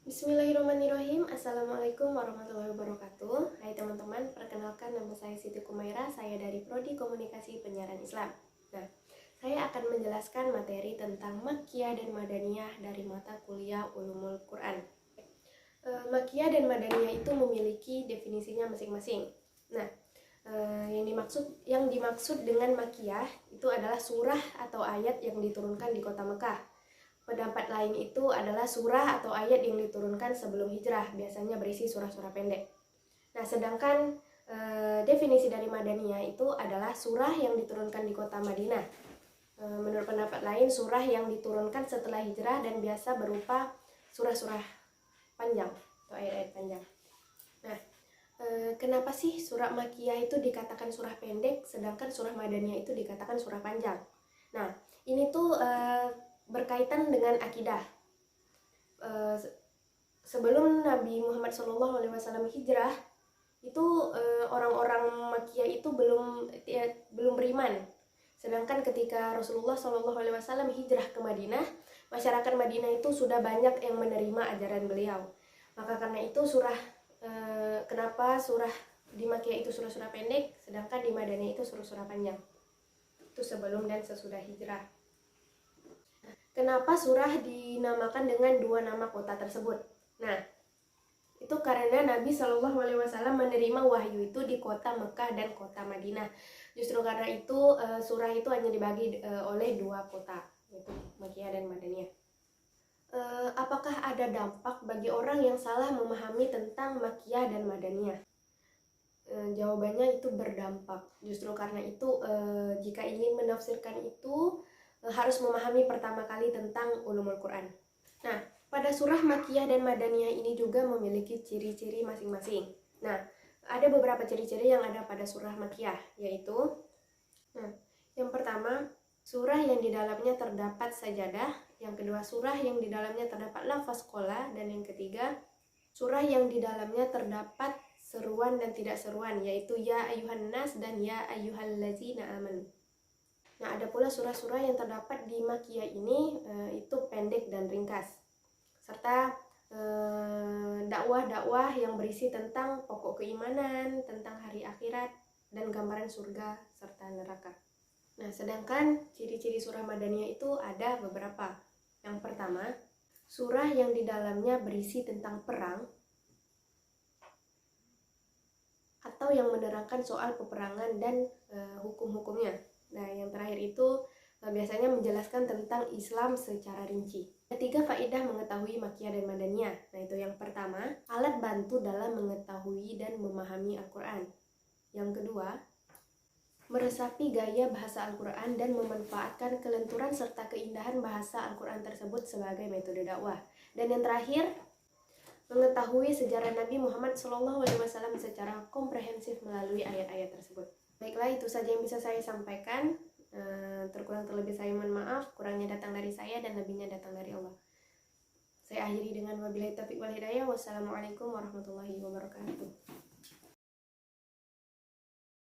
Bismillahirrahmanirrahim. Assalamualaikum warahmatullahi wabarakatuh. Hai teman-teman, perkenalkan nama saya Siti Kumaira. Saya dari Prodi Komunikasi Penyiaran Islam. Nah, saya akan menjelaskan materi tentang Makkiyah dan Madaniyah dari mata kuliah Ulumul Quran. Makkiyah dan Madaniyah itu memiliki definisinya masing-masing. Nah, yang dimaksud dengan Makkiyah itu adalah surah atau ayat yang diturunkan di kota Mekah. Pendapat lain itu adalah surah atau ayat yang diturunkan sebelum hijrah, biasanya berisi surah-surah pendek. Nah, sedangkan definisi dari Madaniyah itu adalah surah yang diturunkan di kota Madinah. Menurut pendapat lain, surah yang diturunkan setelah hijrah dan biasa berupa surah-surah panjang atau ayat-ayat panjang. Nah, kenapa sih surah Makkiyah itu dikatakan surah pendek, sedangkan surah Madaniyah itu dikatakan surah panjang? Nah, ini tuh berkaitan dengan akidah. Sebelum Nabi Muhammad SAW hijrah, itu orang-orang Makkiyah itu belum beriman. Sedangkan ketika Rasulullah SAW hijrah ke Madinah, masyarakat Madinah itu sudah banyak yang menerima ajaran beliau. Maka karena itu kenapa surah di Makkiyah itu surah-surah pendek, sedangkan di Madaniyah itu surah-surah panjang. Itu sebelum dan sesudah hijrah. Kenapa surah dinamakan dengan dua nama kota tersebut? Nah, itu karena Nabi Shallallahu Alaihi Wasallam menerima wahyu itu di kota Mekah dan kota Madinah. Justru karena itu surah itu hanya dibagi oleh dua kota, yaitu Makkiyah dan Madaniyah. Apakah ada dampak bagi orang yang salah memahami tentang Makkiyah dan Madaniyah? Jawabannya itu berdampak. Justru karena itu jika ingin menafsirkan itu harus memahami pertama kali tentang ulumul Quran. Nah, pada surah Makkiyah dan Madaniyah ini juga memiliki ciri-ciri masing-masing. Nah, ada beberapa ciri-ciri yang ada pada surah Makkiyah, yaitu yang pertama, surah yang di dalamnya terdapat sajadah, yang kedua surah yang di dalamnya terdapat lafaz qola, dan yang ketiga surah yang di dalamnya terdapat seruan dan tidak seruan, yaitu ya ayuhan nas dan ya ayyuhallazina amanu. Nah, ada pula surah-surah yang terdapat di Makkiyah ini itu pendek dan ringkas, serta dakwah-dakwah yang berisi tentang pokok keimanan, tentang hari akhirat, dan gambaran surga serta neraka. Nah, sedangkan ciri-ciri surah Madaniyah itu ada beberapa. Yang pertama, surah yang di dalamnya berisi tentang perang atau yang menerangkan soal peperangan dan hukum-hukumnya. Nah, yang terakhir itu biasanya menjelaskan tentang Islam secara rinci. Ketiga, faedah mengetahui Makkiyah dan Madaniyah. Nah, itu yang pertama, alat bantu dalam mengetahui dan memahami Al-Quran. Yang kedua, meresapi gaya bahasa Al-Quran dan memanfaatkan kelenturan serta keindahan bahasa Al-Quran tersebut sebagai metode dakwah. Dan yang terakhir, mengetahui sejarah Nabi Muhammad SAW secara komprehensif melalui ayat-ayat tersebut. Baiklah, itu saja yang bisa saya sampaikan. Terkurang terlebih saya mohon maaf. Kurangnya datang dari saya dan lebihnya datang dari Allah. Saya akhiri dengan wabillahi taufiq wal hidayah. Wassalamualaikum warahmatullahi wabarakatuh.